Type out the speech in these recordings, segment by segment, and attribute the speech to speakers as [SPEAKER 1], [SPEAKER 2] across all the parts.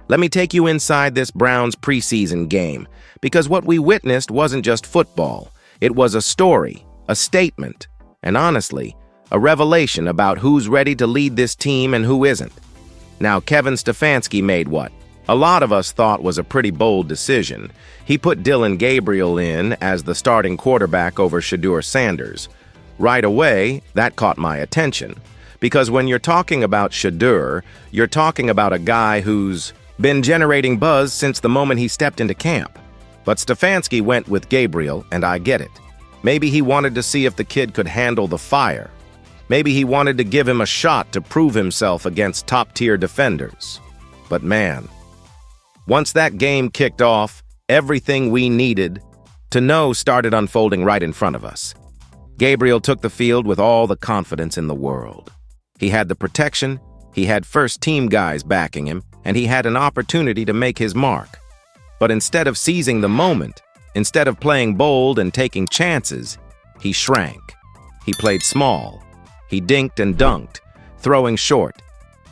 [SPEAKER 1] Let me take you inside this Browns preseason game, because what we witnessed wasn't just football. It was a story, a statement, and honestly, a revelation about who's ready to lead this team and who isn't. Now, Kevin Stefanski made what a lot of us thought was a pretty bold decision. He put Dillon Gabriel in as the starting quarterback over Shedeur Sanders. Right away, that caught my attention, because when you're talking about Shedeur, you're talking about a guy who's been generating buzz since the moment he stepped into camp. But Stefanski went with Gabriel, and I get it. Maybe he wanted to see if the kid could handle the fire. Maybe he wanted to give him a shot to prove himself against top-tier defenders. But man, once that game kicked off, everything we needed to know started unfolding right in front of us. Gabriel took the field with all the confidence in the world. He had the protection, he had first-team guys backing him, and he had an opportunity to make his mark. But instead of seizing the moment, instead of playing bold and taking chances, he shrank. He played small. He dinked and dunked, throwing short,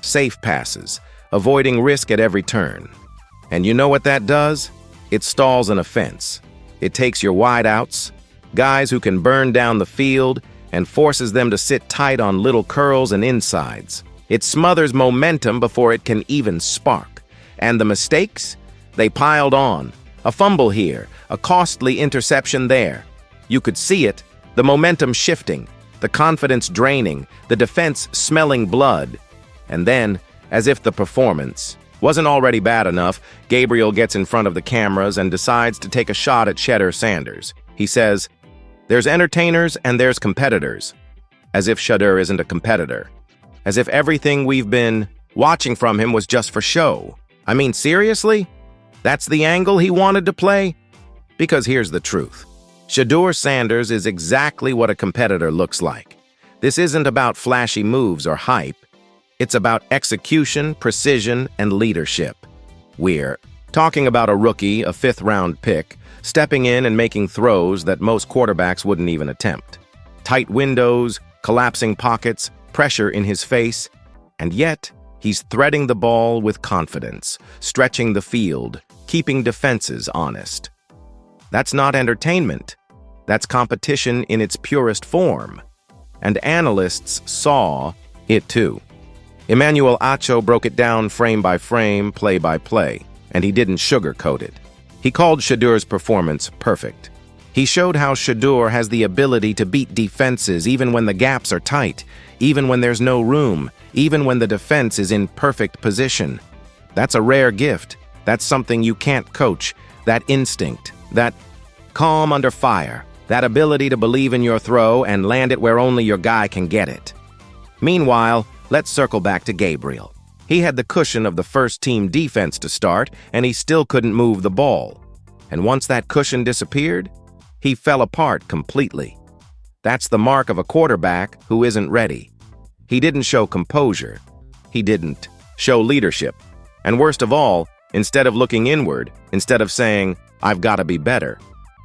[SPEAKER 1] safe passes, avoiding risk at every turn. And you know what that does? It stalls an offense. It takes your wideouts, guys who can burn down the field, and forces them to sit tight on little curls and insides. It smothers momentum before it can even spark. And the mistakes? They piled on. A fumble here, a costly interception there. You could see it, the momentum shifting, the confidence draining, the defense smelling blood. And then, as if the performance wasn't already bad enough, Gabriel gets in front of the cameras and decides to take a shot at Shedeur Sanders. He says, "There's entertainers and there's competitors." As if Shedeur isn't a competitor. As if everything we've been watching from him was just for show. I mean, seriously? That's the angle he wanted to play? Because here's the truth. Shedeur Sanders is exactly what a competitor looks like. This isn't about flashy moves or hype. It's about execution, precision, and leadership. We're talking about a rookie, a fifth-round pick, stepping in and making throws that most quarterbacks wouldn't even attempt. Tight windows, collapsing pockets, pressure in his face, and yet he's threading the ball with confidence, stretching the field, keeping defenses honest. That's not entertainment. That's competition in its purest form. And analysts saw it too. Emmanuel Acho broke it down frame by frame, play by play, and he didn't sugarcoat it. He called Shedeur's performance perfect. He showed how Shedeur has the ability to beat defenses even when the gaps are tight, even when there's no room, even when the defense is in perfect position. That's a rare gift. That's something you can't coach. That instinct, that calm under fire, that ability to believe in your throw and land it where only your guy can get it. Meanwhile, let's circle back to Gabriel. He had the cushion of the first-team defense to start, and he still couldn't move the ball. And once that cushion disappeared, he fell apart completely. That's the mark of a quarterback who isn't ready. He didn't show composure. He didn't show leadership. And worst of all, instead of looking inward, instead of saying, "I've got to be better,"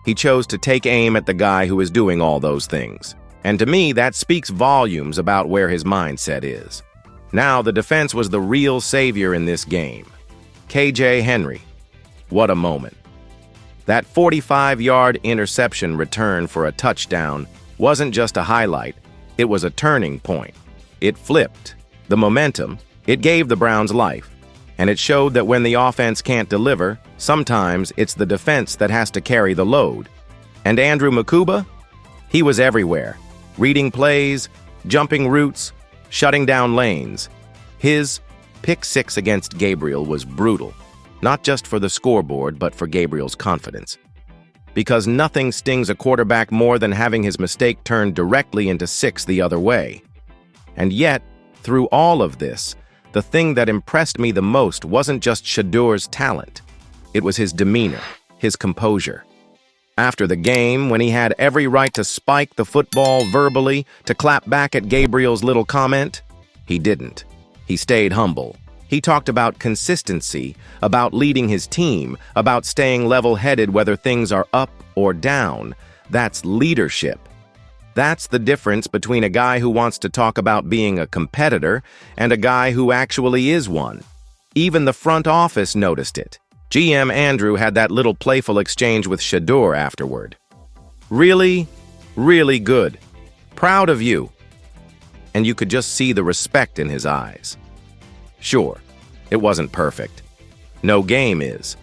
[SPEAKER 1] he chose to take aim at the guy who is doing all those things. And to me, that speaks volumes about where his mindset is. Now, the defense was the real savior in this game. KJ Henry. What a moment. That 45-yard interception return for a touchdown wasn't just a highlight, it was a turning point. It flipped the momentum, it gave the Browns life, and it showed that when the offense can't deliver, sometimes it's the defense that has to carry the load. And Andrew Mukuba? He was everywhere, reading plays, jumping routes, shutting down lanes. His pick six against Gabriel was brutal, not just for the scoreboard, but for Gabriel's confidence. Because nothing stings a quarterback more than having his mistake turned directly into six the other way. And yet, through all of this, the thing that impressed me the most wasn't just Shedeur's talent. It was his demeanor, his composure. After the game, when he had every right to spike the football verbally, to clap back at Gabriel's little comment, he didn't. He stayed humble. He talked about consistency, about leading his team, about staying level-headed whether things are up or down. That's leadership. That's the difference between a guy who wants to talk about being a competitor and a guy who actually is one. Even the front office noticed it. GM Andrew had that little playful exchange with Shedeur afterward. Really, really good. Proud of you. And you could just see the respect in his eyes. Sure, it wasn't perfect. No game is.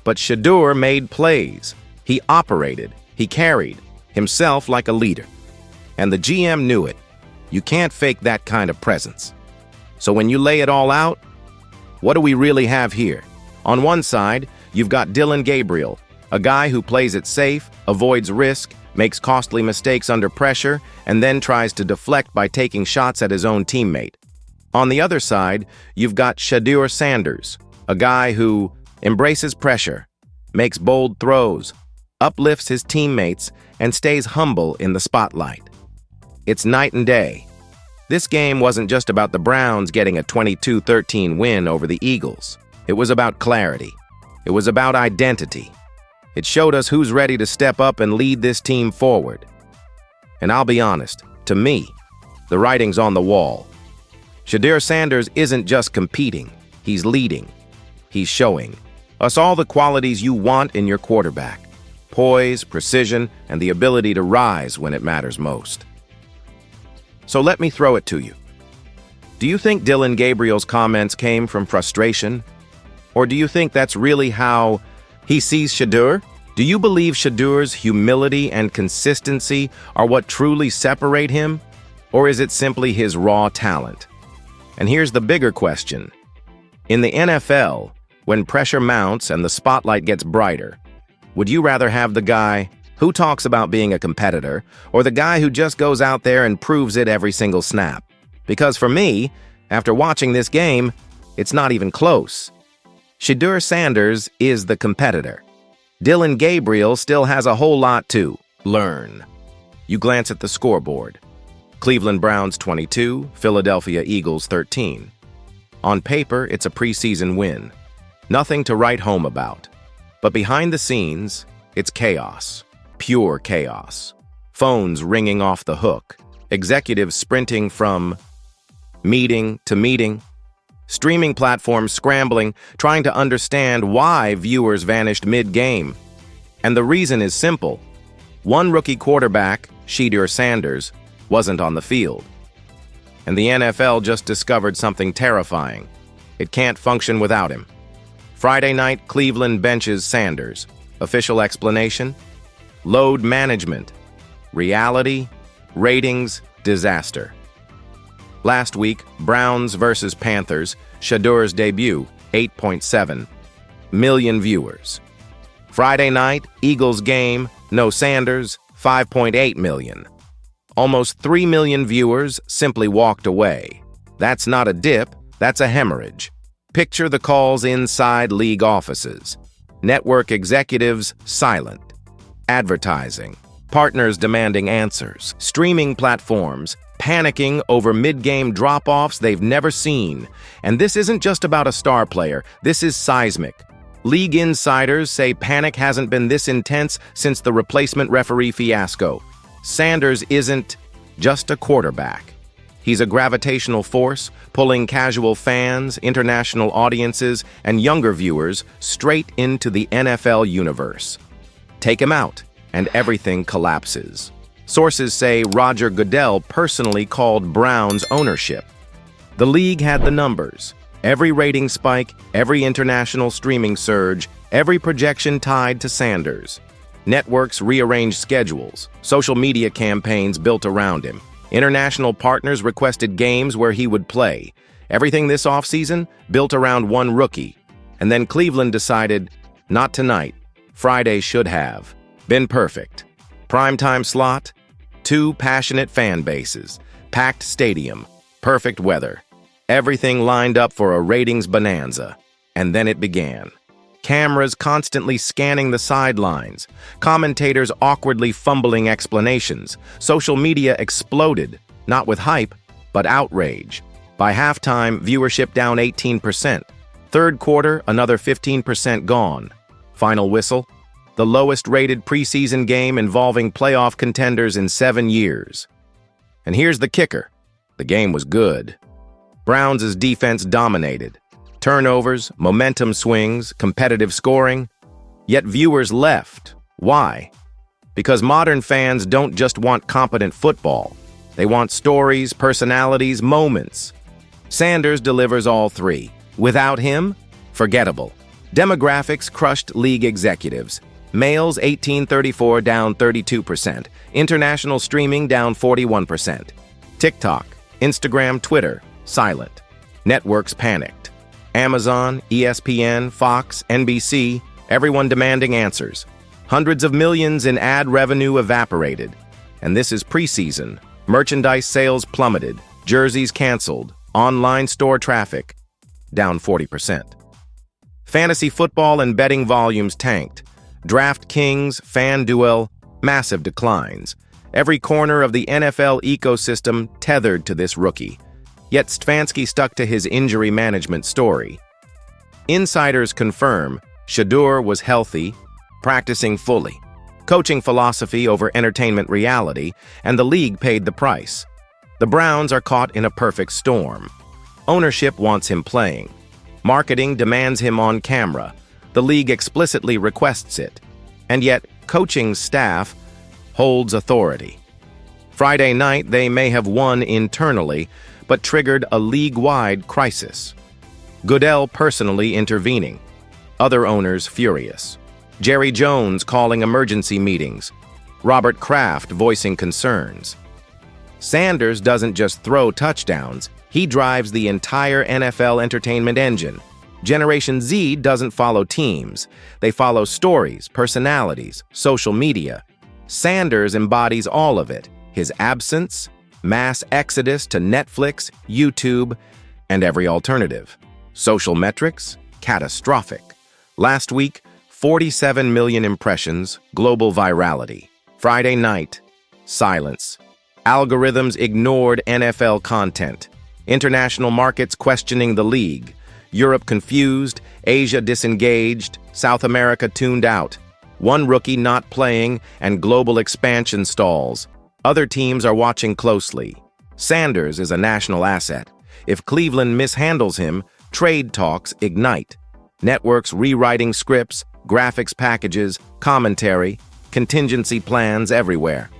[SPEAKER 1] But Shedeur made plays. He operated. He carried himself like a leader. And the GM knew it. You can't fake that kind of presence. So when you lay it all out, what do we really have here? On one side, you've got Dillon Gabriel, a guy who plays it safe, avoids risk, makes costly mistakes under pressure, and then tries to deflect by taking shots at his own teammate. On the other side, you've got Shedeur Sanders, a guy who embraces pressure, makes bold throws, uplifts his teammates, and stays humble in the spotlight. It's night and day. This game wasn't just about the Browns getting a 22-13 win over the Eagles. It was about clarity. It was about identity. It showed us who's ready to step up and lead this team forward. And I'll be honest, to me, the writing's on the wall. Shedeur Sanders isn't just competing, he's leading. He's showing us all the qualities you want in your quarterback: poise, precision, and the ability to rise when it matters most. So let me throw it to you. Do you think Dillon Gabriel's comments came from frustration? Or do you think that's really how he sees Shedeur? Do you believe Shedeur's humility and consistency are what truly separate him? Or is it simply his raw talent? And here's the bigger question. In the NFL, when pressure mounts and the spotlight gets brighter, would you rather have the guy who talks about being a competitor or the guy who just goes out there and proves it every single snap? Because for me, after watching this game, it's not even close. Shedeur Sanders is the competitor. Dillon Gabriel still has a whole lot to learn. You glance at the scoreboard. Cleveland Browns 22, Philadelphia Eagles 13. On paper, it's a preseason win. Nothing to write home about. But behind the scenes, it's chaos. Pure chaos. Phones ringing off the hook. Executives sprinting from meeting to meeting. Streaming platforms scrambling, trying to understand why viewers vanished mid-game. And the reason is simple. One rookie quarterback, Shedeur Sanders, wasn't on the field. And the NFL just discovered something terrifying. It can't function without him. Friday night, Cleveland benches Sanders. Official explanation? Load management. Reality? Ratings? Disaster. Last week, Browns versus Panthers, Shedeur's debut, 8.7 million viewers. Friday night, Eagles game, no Sanders, 5.8 million. Almost 3 million viewers simply walked away. That's not a dip, that's a hemorrhage. Picture the calls inside league offices. Network executives silent. Advertising. Partners demanding answers. Streaming platforms panicking over mid-game drop-offs they've never seen. And this isn't just about a star player. This is seismic. League insiders say panic hasn't been this intense since the replacement referee fiasco. Sanders isn't just a quarterback. He's a gravitational force, pulling casual fans, international audiences, and younger viewers straight into the NFL universe. Take him out, and everything collapses. Sources say Roger Goodell personally called Browns ownership. The league had the numbers. Every rating spike, every international streaming surge, every projection tied to Sanders. Networks rearranged schedules, social media campaigns built around him. International partners requested games where he would play. Everything this offseason built around one rookie. And then Cleveland decided, not tonight. Friday should have been perfect. Primetime slot, 2 passionate fan bases, packed stadium, perfect weather. Everything lined up for a ratings bonanza. And then it began. Cameras constantly scanning the sidelines, commentators awkwardly fumbling explanations. Social media exploded, not with hype, but outrage. By halftime, viewership down 18%. Third quarter, another 15% gone. Final whistle, the lowest-rated preseason game involving playoff contenders in 7 years. And here's the kicker. The game was good. Browns' defense dominated. Turnovers, momentum swings, competitive scoring. Yet viewers left. Why? Because modern fans don't just want competent football. They want stories, personalities, moments. Sanders delivers all three. Without him, forgettable. Demographics crushed league executives. Males 18-34 down 32%. International streaming down 41%. TikTok, Instagram, Twitter, silent. Networks panicked. Amazon, ESPN, Fox, NBC, everyone demanding answers. Hundreds of millions in ad revenue evaporated. And this is preseason. Merchandise sales plummeted. Jerseys canceled. Online store traffic down 40%. Fantasy football and betting volumes tanked. DraftKings, FanDuel, massive declines. Every corner of the NFL ecosystem tethered to this rookie. Yet Stefanski stuck to his injury management story. Insiders confirm Shedeur was healthy, practicing fully. Coaching philosophy over entertainment reality, and the league paid the price. The Browns are caught in a perfect storm. Ownership wants him playing. Marketing demands him on camera. The league explicitly requests it. And yet, coaching staff holds authority. Friday night, they may have won internally, but triggered a league-wide crisis. Goodell personally intervening. Other owners furious. Jerry Jones calling emergency meetings. Robert Kraft voicing concerns. Sanders doesn't just throw touchdowns, he drives the entire NFL entertainment engine. Generation Z doesn't follow teams. They follow stories, personalities, social media. Sanders embodies all of it. His absence, mass exodus to Netflix, YouTube, and every alternative. Social metrics, catastrophic. Last week, 47 million impressions, global virality. Friday night, silence. Algorithms ignored NFL content. International markets questioning the league. Europe confused, Asia disengaged, South America tuned out. One rookie not playing, and global expansion stalls. Other teams are watching closely. Sanders is a national asset. If Cleveland mishandles him, trade talks ignite. Networks rewriting scripts, graphics packages, commentary, contingency plans everywhere.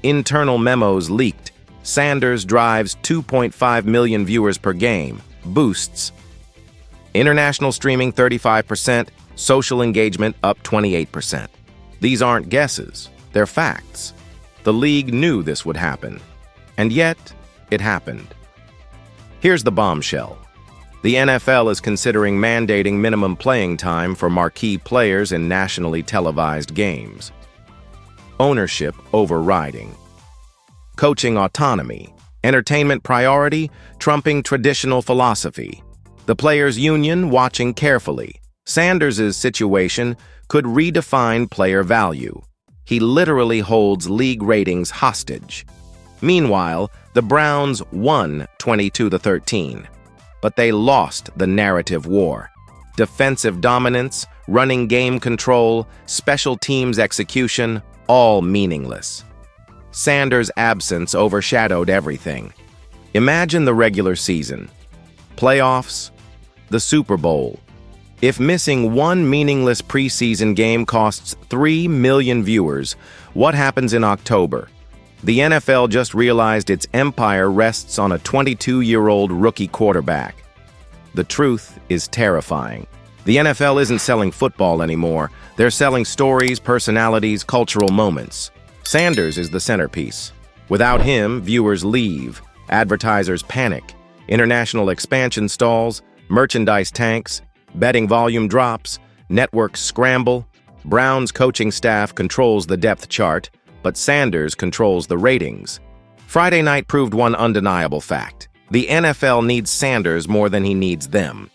[SPEAKER 1] Internal memos leaked. Sanders drives 2.5 million viewers per game. Boosts. International streaming 35%, social engagement up 28%. These aren't guesses, they're facts. The league knew this would happen. And yet, it happened. Here's the bombshell. The NFL is considering mandating minimum playing time for marquee players in nationally televised games. Ownership overriding. Coaching autonomy. Entertainment priority, trumping traditional philosophy. The players' union watching carefully. Sanders' situation could redefine player value. He literally holds league ratings hostage. Meanwhile, the Browns won 22-13. But they lost the narrative war. Defensive dominance, running game control, special teams execution, all meaningless. Sanders' absence overshadowed everything. Imagine the regular season, playoffs, the Super Bowl. If missing one meaningless preseason game costs 3 million viewers, what happens in October? The NFL just realized its empire rests on a 22-year-old rookie quarterback. The truth is terrifying. The NFL isn't selling football anymore. They're selling stories, personalities, cultural moments. Sanders is the centerpiece. Without him, viewers leave, advertisers panic, international expansion stalls, merchandise tanks, betting volume drops, networks scramble. Brown's coaching staff controls the depth chart, but Sanders controls the ratings. Friday night proved one undeniable fact. The NFL needs Sanders more than he needs them.